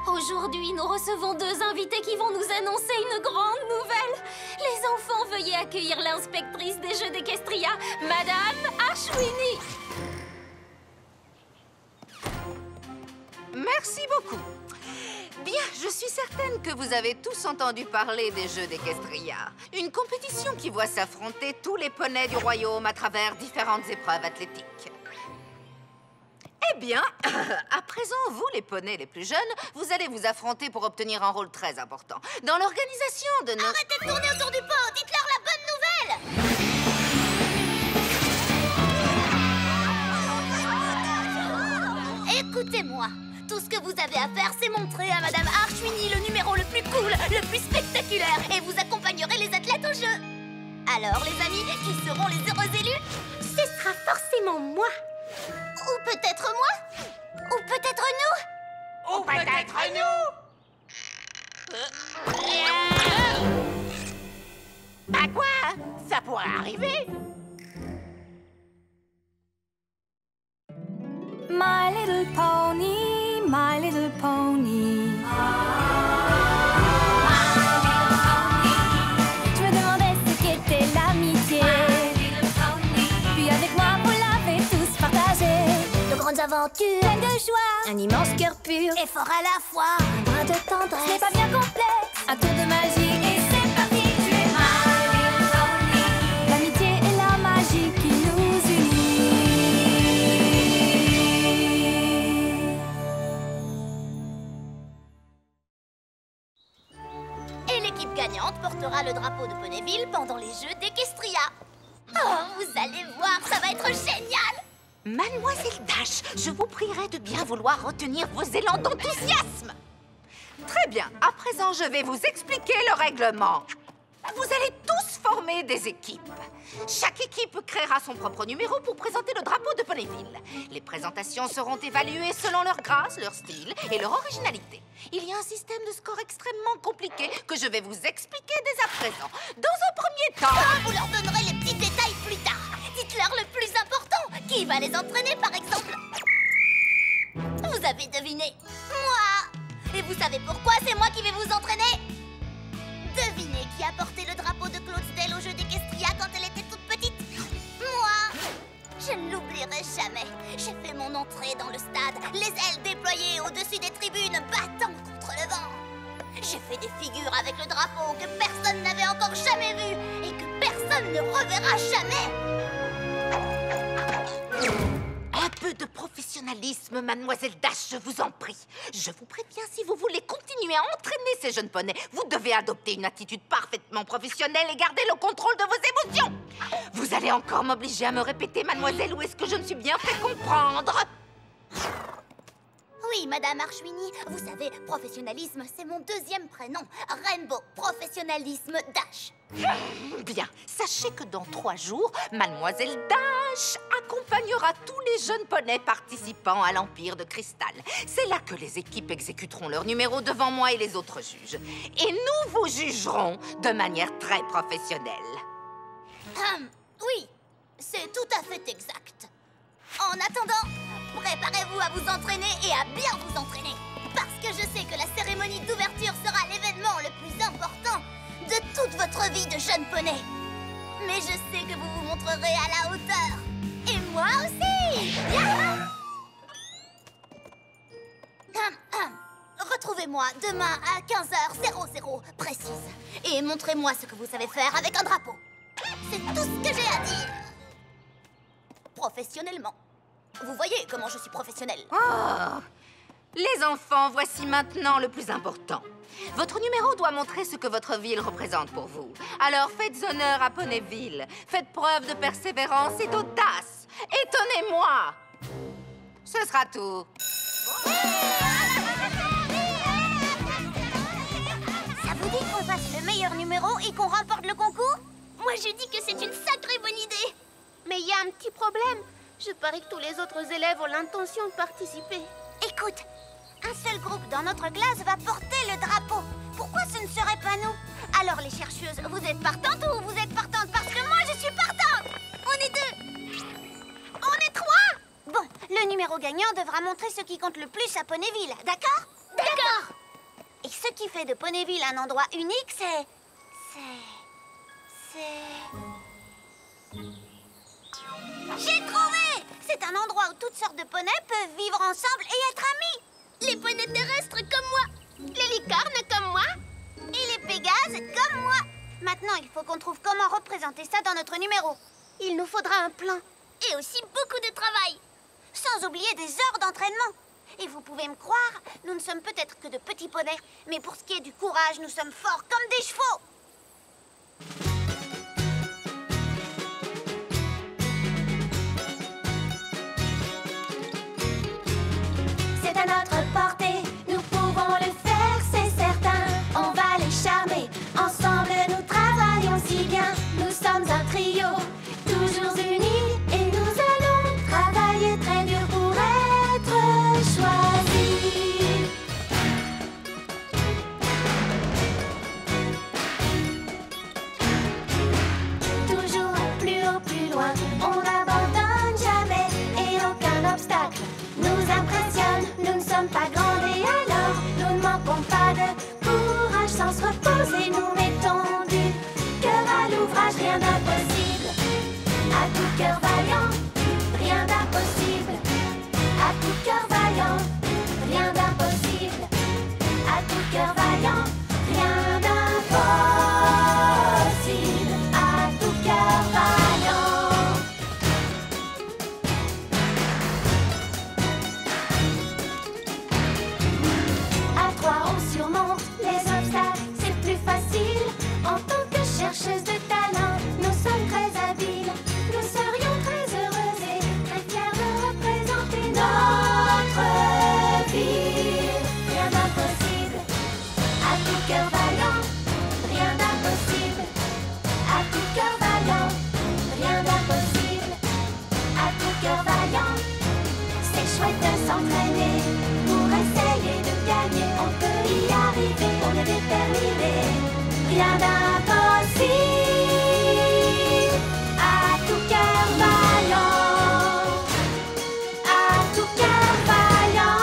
Aujourd'hui, nous recevons deux invités qui vont nous annoncer une grande nouvelle. Les enfants, veuillez accueillir l'inspectrice des Jeux d'Equestria, Madame Ashwini. Merci beaucoup. Bien, je suis certaine que vous avez tous entendu parler des Jeux d'Equestria. Une compétition qui voit s'affronter tous les poneys du royaume à travers différentes épreuves athlétiques. Eh bien, à présent, vous, les poneys les plus jeunes, vous allez vous affronter pour obtenir un rôle très important dans l'organisation de nos... Arrêtez de tourner autour du pot! Dites-leur la bonne nouvelle! Écoutez-moi. Tout ce que vous avez à faire, c'est montrer à Madame Ashwini le numéro le plus cool, le plus spectaculaire, et vous accompagnerez les athlètes au jeu. Alors, les amis, qui seront les heureux élus? Ce sera forcément moi. Ou peut-être moi? Ou peut-être nous? Ou peut-être nous? À quoi? Ça pourrait arriver. My little pony, my little pony. Je me demandais ce qu'était l'amitié. Puis avec moi, vous l'avez tous partagé. De grandes aventures, Pleine de joie, un immense cœur pur, et fort à la fois, un brin de tendresse. ce n'est pas bien complexe. Un tour de magie et c'est parti. Tu es my little pony. L'amitié et la magie qui nous unit. Et l'équipe gagnante portera le drapeau de Ponyville pendant les Jeux d'Equestria. Oh, vous allez voir, ça va être génial! Mademoiselle Dash, je vous prierai de bien vouloir retenir vos élans d'enthousiasme. Très bien, à présent, je vais vous expliquer le règlement. Vous allez tous former des équipes. Chaque équipe créera son propre numéro pour présenter le drapeau de Ponyville. Les présentations seront évaluées selon leur grâce, leur style et leur originalité. Il y a un système de score extrêmement compliqué que je vais vous expliquer dès à présent. Dans un premier temps... Vous leur donnerez les petits détails plus tard. Dites-leur le plus important. Qui va les entraîner, par exemple? Vous avez deviné. Moi. Et vous savez pourquoi c'est moi qui vais vous entraîner? Devinez qui a porté le drapeau de Clydesdale au jeu d'Equestria quand elle était toute petite? Moi. Je ne l'oublierai jamais. J'ai fait mon entrée dans le stade, les ailes déployées au-dessus des tribunes, battant contre le vent. J'ai fait des figures avec le drapeau que personne n'avait encore jamais vu et que personne ne reverra jamais. Un peu de professionnalisme, Mademoiselle Dash, je vous en prie. Je vous préviens, si vous voulez continuer à entraîner ces jeunes poneys, vous devez adopter une attitude parfaitement professionnelle et garder le contrôle de vos émotions. Vous allez encore m'obliger à me répéter, Mademoiselle, ou est-ce que je me suis bien fait comprendre? Oui, Madame Ashwini, vous savez, professionnalisme, c'est mon deuxième prénom. Rainbow Professionnalisme Dash. Bien, sachez que dans 3 jours, Mademoiselle Dash accompagnera tous les jeunes poneys participants à l'Empire de Cristal. C'est là que les équipes exécuteront leur numéro devant moi et les autres juges. Et nous vous jugerons de manière très professionnelle. Oui, c'est tout à fait exact. En attendant, préparez-vous à vous entraîner et à bien vous entraîner. Parce que je sais que la cérémonie d'ouverture sera l'événement le plus important de toute votre vie de jeune poney. Mais je sais que vous vous montrerez à la hauteur. Et moi aussi. Retrouvez-moi demain à 15h00 précise. Et montrez-moi ce que vous savez faire avec un drapeau. C'est tout ce que j'ai à dire. Professionnellement. Vous voyez comment je suis professionnelle. Oh! Les enfants, voici maintenant le plus important. Votre numéro doit montrer ce que votre ville représente pour vous. Alors faites honneur à Ponyville. Faites preuve de persévérance et d'audace. Étonnez-moi. Ce sera tout. Ça vous dit qu'on fasse le meilleur numéro et qu'on remporte le concours? Moi, je dis que c'est une sacrée bonne idée. Mais il y a un petit problème. Je parie que tous les autres élèves ont l'intention de participer. Écoute, un seul groupe dans notre classe va porter le drapeau. Pourquoi ce ne serait pas nous? Alors les chercheuses, vous êtes partantes ou vous êtes partantes? Parce que moi je suis partante. On est 2. On est 3. Bon, Le numéro gagnant devra montrer ce qui compte le plus à Ponyville, d'accord? D'accord. Et ce qui fait de Ponyville un endroit unique, c'est... J'ai trouvé! C'est un endroit où toutes sortes de poneys peuvent vivre ensemble et être amis. Les poneys terrestres comme moi. Les licornes comme moi. Et les pégases comme moi. Maintenant, il faut qu'on trouve comment représenter ça dans notre numéro. Il nous faudra un plan. Et aussi beaucoup de travail. Sans oublier des heures d'entraînement. Et vous pouvez me croire, nous ne sommes peut-être que de petits poneys, mais pour ce qui est du courage, nous sommes forts comme des chevaux. C'est à notre portée, nous pouvons le faire, c'est certain. On va les charmer, ensemble nous travaillons si bien. Nous sommes un trio, toujours unis, et nous allons travailler très dur pour être choisis. Toujours plus haut, plus loin, on n'abandonne jamais, et aucun obstacle nous impressionne. Nous ne sommes pas grands et alors nous ne manquons pas de courage sans se reposer. Nous mettons du cœur à l'ouvrage, rien d'impossible. À tout cœur vaillant, rien d'impossible. À tout cœur vaillant, rien d'impossible. À tout cœur vaillant, rien d'impossible. À tout cœur vaillant. À trois, on surmonte les obstacles, c'est plus facile. En tant que chercheuse de talent, nous sommes très habiles. Nous serions très heureuses et très fiers de représenter notre ville. Rien d'impossible, à tout cœur vaillant, rien d'impossible. À tout cœur vaillant, rien d'impossible. À tout cœur vaillant, c'est chouette de s'entraîner pour essayer de gagner. On peut y arriver, on est déterminé. Rien d'impossible. À tout cœur vaillant. À tout cœur vaillant.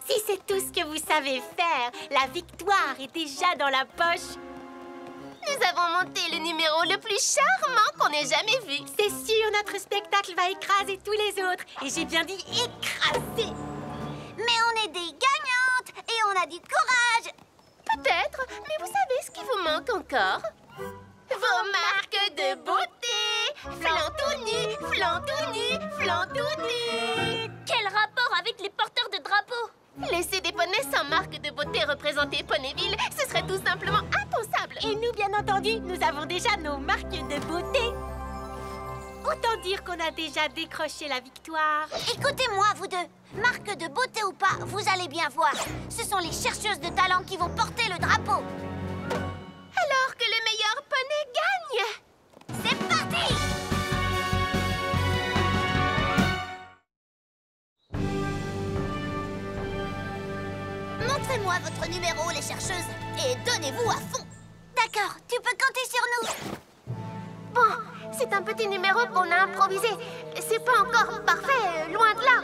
Si c'est tout ce que vous savez faire, la victoire est déjà dans la poche. Nous avons monté le numéro le plus charmant qu'on ait jamais vu. C'est sûr, notre spectacle va écraser tous les autres. Et j'ai bien dit écraser. Mais on est des gagnantes et on a du courage. Peut-être, mais vous savez ce qui vous manque encore? Vos marques de beauté. Flanc tout nu, flanc tout nu, flanc tout nu. Quel rapport avec les porteurs de drapeaux? Laisser des poneys sans marque de beauté représenter Ponyville, ce serait tout simplement impensable. Et nous, bien entendu, nous avons déjà nos marques de beauté. Autant dire qu'on a déjà décroché la victoire. Écoutez-moi, vous deux. Marque de beauté ou pas, vous allez bien voir. Ce sont les chercheuses de talent qui vont porter le drapeau. Alors que le meilleur poney gagne. C'est parti! Montrez-moi votre numéro, les chercheuses, et donnez-vous à fond. D'accord, tu peux compter sur nous. Bon, c'est un petit numéro qu'on a improvisé. C'est pas encore parfait, loin de là.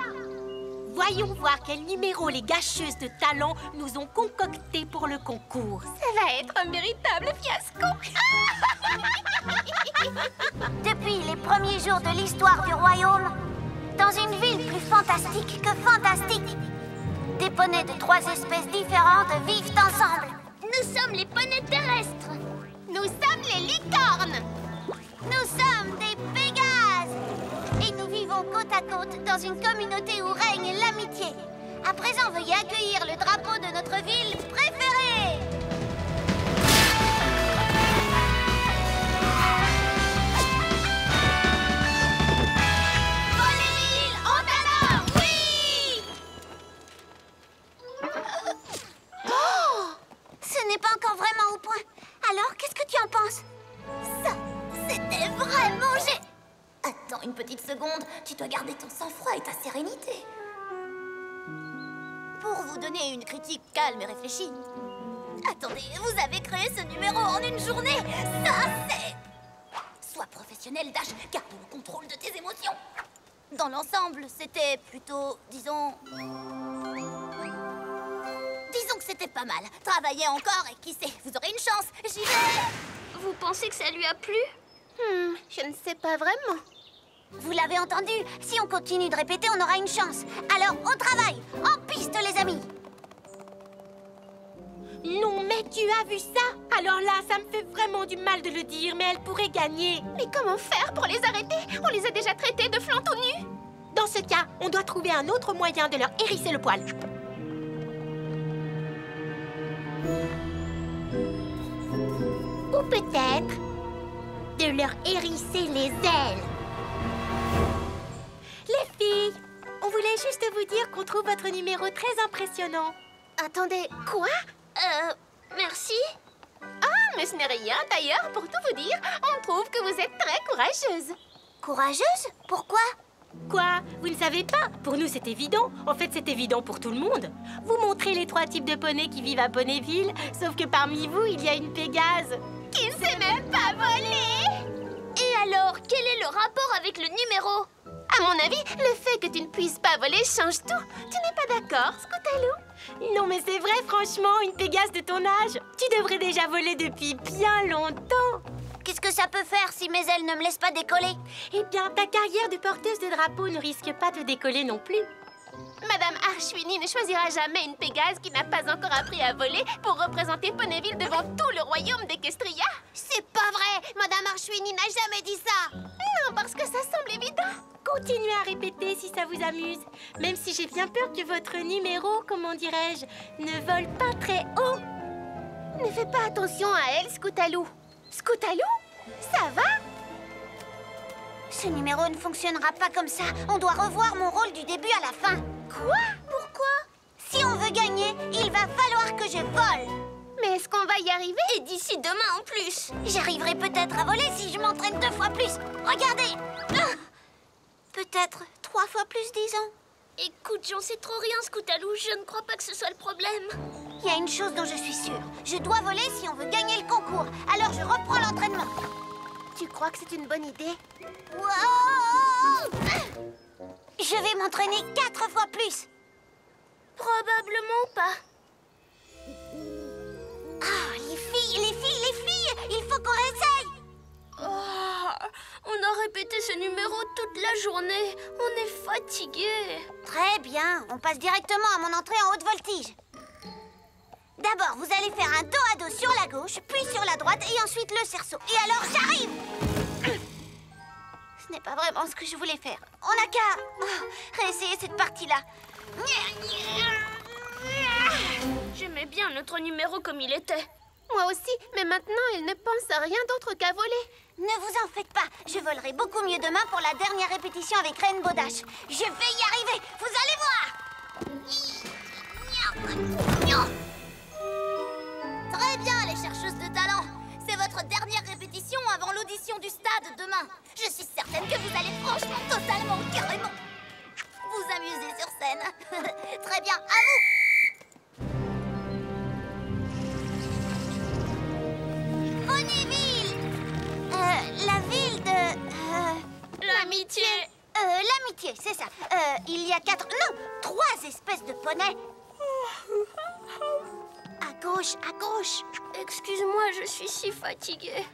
Voyons voir quel numéro les gâcheuses de talent nous ont concocté pour le concours. Ça va être un véritable fiasco. Depuis les premiers jours de l'histoire du royaume, dans une ville plus fantastique que fantastique, des poneys de 3 espèces différentes vivent ensemble. Nous sommes les poneys terrestres. Nous sommes les licornes. Nous sommes des pégases. Et nous vivons côte à côte dans une communauté où règne l'amitié. À présent, veuillez accueillir le drapeau de notre ville préférée. Ponyville en talent, oui! Ce n'est pas encore vraiment au point. Alors, qu'est-ce que tu en penses? Ça, c'était vraiment Attends une petite seconde. Tu dois garder ton sang-froid et ta sérénité. Pour vous vous donner une critique calme et réfléchie. Attendez, vous avez créé ce numéro en une journée. Ça, c'est... Sois professionnel, Dash, garde le contrôle de tes émotions. Dans l'ensemble, c'était plutôt, disons que c'était pas mal. Travaillez encore et qui sait, vous aurez une chance. J'y vais. Vous pensez que ça lui a plu? Je ne sais pas vraiment. Vous l'avez entendu, si on continue de répéter, on aura une chance. Alors, au travail, en piste, les amis. Non, mais tu as vu ça? Alors là, ça me fait vraiment du mal de le dire, mais elle pourrait gagner. Mais comment faire pour les arrêter? On les a déjà traités de flancs tout nus. Dans ce cas, on doit trouver un autre moyen de leur hérisser le poil. Ou peut-être de leur hérisser les ailes. Les filles, on voulait juste vous dire qu'on trouve votre numéro très impressionnant. Attendez, quoi? Merci. Ah, mais ce n'est rien d'ailleurs, pour tout vous dire, on trouve que vous êtes très courageuse. Courageuse? Pourquoi? Quoi? Vous ne savez pas? Pour nous, c'est évident. En fait, c'est évident pour tout le monde. Vous montrez les 3 types de poneys qui vivent à Ponyville, sauf que parmi vous, il y a une Pégase. Qui ne sait même pas voler. Et alors, quel est le rapport avec le numéro? À mon avis, le fait que tu ne puisses pas voler change tout. Tu n'es pas d'accord, Scootaloo? Non, mais c'est vrai, franchement, une Pégase de ton âge. Tu devrais déjà voler depuis bien longtemps. Qu'est-ce que ça peut faire si mes ailes ne me laissent pas décoller? Eh bien, ta carrière de porteuse de drapeau ne risque pas de décoller non plus. Madame Archwini ne choisira jamais une Pégase qui n'a pas encore appris à voler pour représenter Ponyville devant tout le royaume d'Equestria. C'est pas vrai! Madame Archwini n'a jamais dit ça! Non, parce que ça semble évident. Continuez à répéter si ça vous amuse. Même si j'ai bien peur que votre numéro, comment dirais-je, ne vole pas très haut. Ne fais pas attention à elle, Scootaloo. Scootaloo? Ça va? Ce numéro ne fonctionnera pas comme ça. On doit revoir mon rôle du début à la fin. Quoi? Pourquoi? Si on veut gagner, il va falloir que je vole. Mais est-ce qu'on va y arriver? Et d'ici demain en plus. J'arriverai peut-être à voler si je m'entraîne 2 fois plus. Regardez! Peut-être 3 fois plus, disons. Écoute, j'en sais trop rien, Scootaloo. Je ne crois pas que ce soit le problème. Il y a une chose dont je suis sûre. Je dois voler si on veut gagner le concours. Alors je reprends l'entraînement. Tu crois que c'est une bonne idée? Wow! Je vais m'entraîner 4 fois plus. Probablement pas. Ah, les filles, il faut qu'on réessaye. On a répété ce numéro toute la journée. On est fatigué. Très bien, on passe directement à mon entrée en haute voltige. D'abord, vous allez faire un dos à dos sur la gauche, puis sur la droite, et ensuite le cerceau. Et alors, j'arrive! Ce n'est pas vraiment ce que je voulais faire. On n'a qu'à réessayer cette partie-là. J'aimais bien notre numéro comme il était. Moi aussi, mais maintenant, il ne pense à rien d'autre qu'à voler. Ne vous en faites pas, je volerai beaucoup mieux demain pour la dernière répétition avec Rainbow Dash. Je vais y arriver, vous allez voir! Très bien, les chercheuses de talent. C'est votre dernière répétition avant l'audition du stade demain. Je suis certaine que vous allez franchement, totalement, carrément vous amuser sur scène. Très bien, à vous! Ponyville! La ville de... L'amitié. L'amitié, c'est ça. Il y a 3 espèces de poneys. À gauche, à gauche. Excuse-moi, je suis si fatiguée.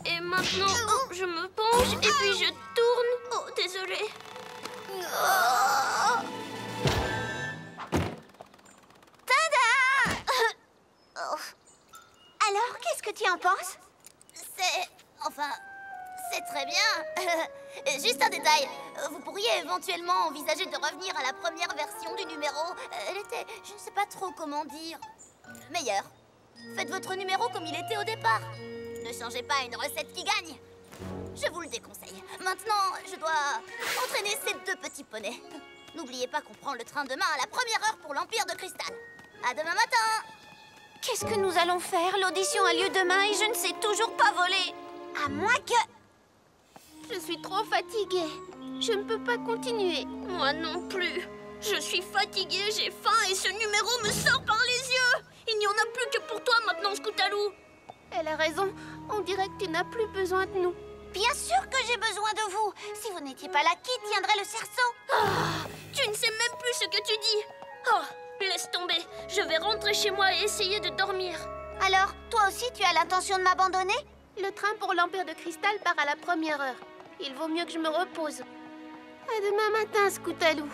Et maintenant, je me penche et puis je tourne. Oh, désolée. Tada! Alors, qu'est-ce que tu en penses? C'est très bien. Juste un détail. Vous pourriez éventuellement envisager de revenir à la première version du numéro. Elle était, je ne sais pas trop comment dire, meilleure. Faites votre numéro comme il était au départ. Ne changez pas une recette qui gagne. Je vous le déconseille. Maintenant, je dois entraîner ces 2 petits poneys. N'oubliez pas qu'on prend le train demain à la première heure pour l'Empire de Cristal. À demain matin. Qu'est-ce que nous allons faire? L'audition a lieu demain et je ne sais toujours pas voler. À moins que... Je suis trop fatiguée. Je ne peux pas continuer. Moi non plus. Je suis fatiguée, j'ai faim et ce numéro me sort par les yeux. Il n'y en a plus que pour toi maintenant, Scootaloo. Elle a raison. On dirait que tu n'as plus besoin de nous. Bien sûr que j'ai besoin de vous. Si vous n'étiez pas là, qui tiendrait le cerceau? Tu ne sais même plus ce que tu dis. Oh, laisse tomber. Je vais rentrer chez moi et essayer de dormir. Alors, toi aussi, tu as l'intention de m'abandonner? Le train pour l'Empire de Cristal part à la première heure. Il vaut mieux que je me repose. À demain matin, Scootaloo.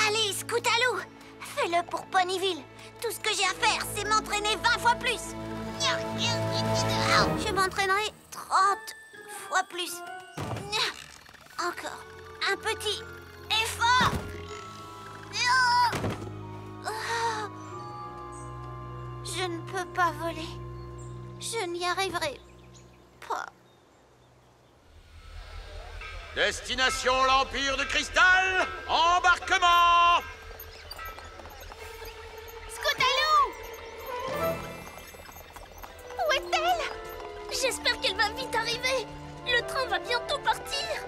Allez, Scootaloo, fais-le pour Ponyville. Tout ce que j'ai à faire, c'est m'entraîner 20 fois plus. Je m'entraînerai 30 fois plus. Encore un petit effort. Je ne peux pas voler. Je n'y arriverai pas. Destination l'Empire de Cristal, embarquement! Scootaloo! Où est-elle? J'espère qu'elle va vite arriver. Le train va bientôt partir.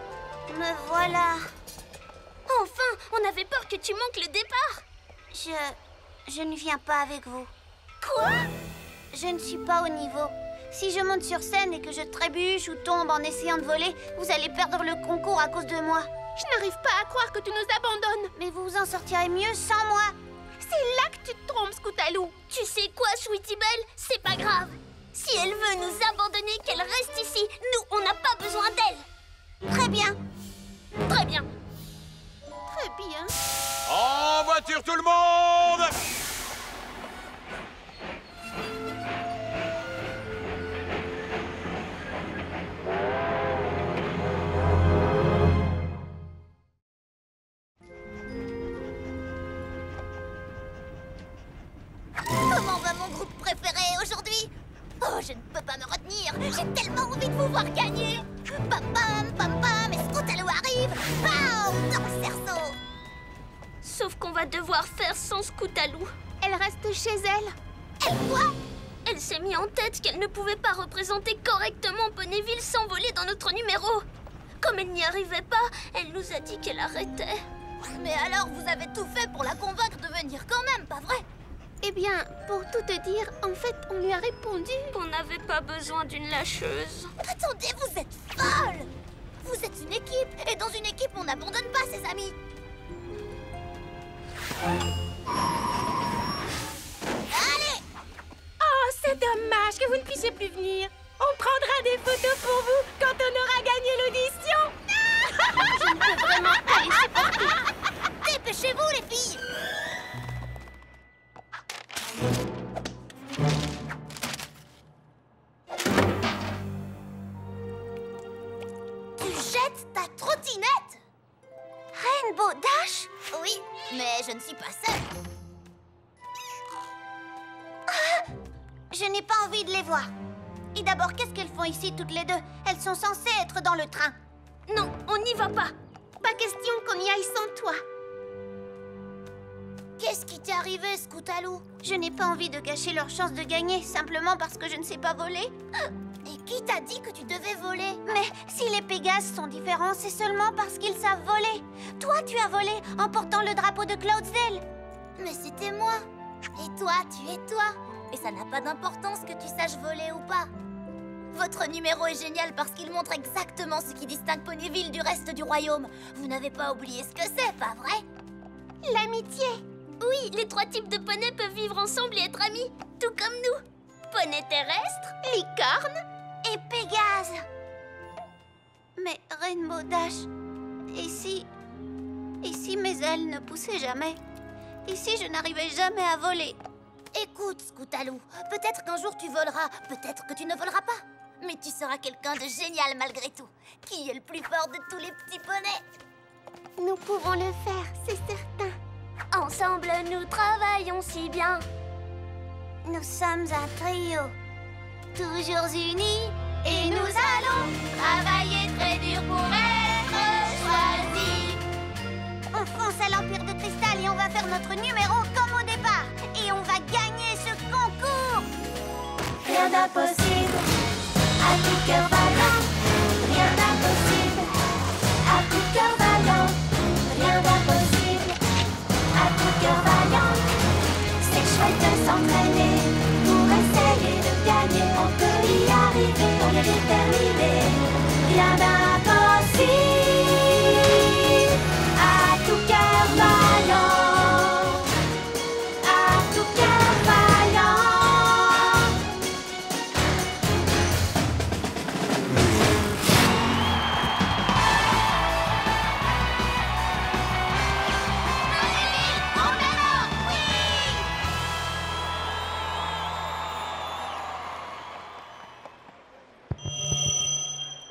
Me voilà. Enfin, on avait peur que tu manques le départ. Je ne viens pas avec vous. Quoi? Je ne suis pas au niveau. Si je monte sur scène et que je trébuche ou tombe en essayant de voler, vous allez perdre le concours à cause de moi. Je n'arrive pas à croire que tu nous abandonnes. Mais vous vous en sortirez mieux sans moi. C'est là que tu te trompes, Scootaloo. Tu sais quoi, Sweetie Belle? C'est pas grave. Si elle veut nous abandonner, qu'elle reste ici. Nous, on n'a pas besoin d'elle. Très bien. Très bien. Très bien. En voiture tout le monde! Comment va mon groupe préféré aujourd'hui? Oh, je ne peux pas me retenir. J'ai tellement envie de vous voir gagner. Pam pam, et Scootaloo arrive. Bam, dans le cerceau. Sauf qu'on va devoir faire sans Scootaloo. Elle reste chez elle. Elle quoi? Elle s'est mis en tête qu'elle ne pouvait pas représenter correctement Ponyville sans voler dans notre numéro. Comme elle n'y arrivait pas, elle nous a dit qu'elle arrêtait. Mais alors, vous avez tout fait pour la convaincre de venir quand même, pas vrai? Eh bien, pour tout te dire, en fait, on lui a répondu. On n'avait pas besoin d'une lâcheuse. Attendez, vous êtes folle! Vous êtes une équipe, et dans une équipe, on n'abandonne pas ses amis. Allez! Oh, c'est dommage que vous ne puissiez plus venir. On prendra des photos pour vous quand on aura gagné l'audition. Je ne peux vraiment pas les supporter. Dépêchez-vous, les filles! Tu jettes ta trottinette? Rainbow Dash? Oui, mais je ne suis pas seule. Ah! Je n'ai pas envie de les voir. Et d'abord, qu'est-ce qu'elles font ici toutes les deux? Elles sont censées être dans le train. Non, on n'y va pas. Pas question qu'on y aille sans toi. Qu'est-ce qui t'est arrivé, Scootaloo? Je n'ai pas envie de gâcher leur chance de gagner simplement parce que je ne sais pas voler. Et qui t'a dit que tu devais voler? Mais si les Pégases sont différents, c'est seulement parce qu'ils savent voler. Toi, tu as volé en portant le drapeau de Cloudsdale. Mais c'était moi. Et toi, tu es toi. Et ça n'a pas d'importance que tu saches voler ou pas. Votre numéro est génial parce qu'il montre exactement ce qui distingue Ponyville du reste du royaume. Vous n'avez pas oublié ce que c'est, pas vrai? L'amitié. Oui, les 3 types de poneys peuvent vivre ensemble et être amis, tout comme nous. Poney terrestre, Licorne et Pégase. Mais Rainbow Dash, et si mes ailes ne poussaient jamais? Et si je n'arrivais jamais à voler? Écoute, Scootaloo, peut-être qu'un jour tu voleras, peut-être que tu ne voleras pas. Mais tu seras quelqu'un de génial malgré tout. Qui est le plus fort de tous les petits poneys? Nous pouvons le faire, c'est certain. Ensemble, nous travaillons si bien. Nous sommes un trio, toujours unis. Et nous allons travailler très dur pour être choisis. On fonce à l'Empire de Cristal et on va faire notre numéro comme au départ. Et on va gagner ce concours. Rien d'impossible, à tout cœur vaillant. Rien d'impossible, à tout cœur vaillant. Rien d'impossible, cœur vaillant. C'est chouette de s'entraîner pour essayer de gagner. On peut y arriver, on est déterminé. Rien d'impossible. À tout cœur vaillant. À tout cœur vaillant.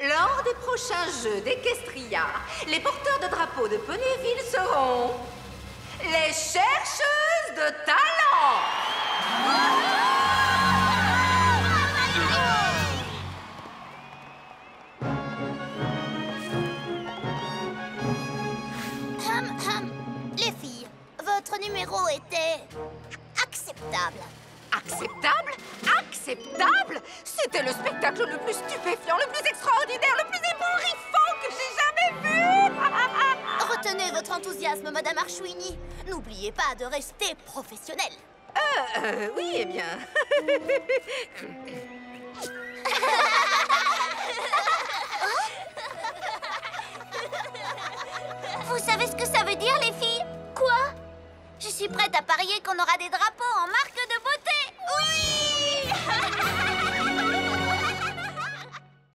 Lors des prochains Jeux d'Equestria, les porteurs de drapeaux de Ponyville seront les chercheuses de talent. Les filles, votre numéro était acceptable. Acceptable? Acceptable? C'était le spectacle le plus stupéfiant, le plus extraordinaire, le plus ébouriffant que j'ai jamais vu. Retenez votre enthousiasme, Madame Archouini. N'oubliez pas de rester professionnelle. Oui, eh bien. Vous savez ce que ça veut dire, les filles? Quoi? Je suis prête à parier qu'on aura des drapeaux en marque de beauté. Oui!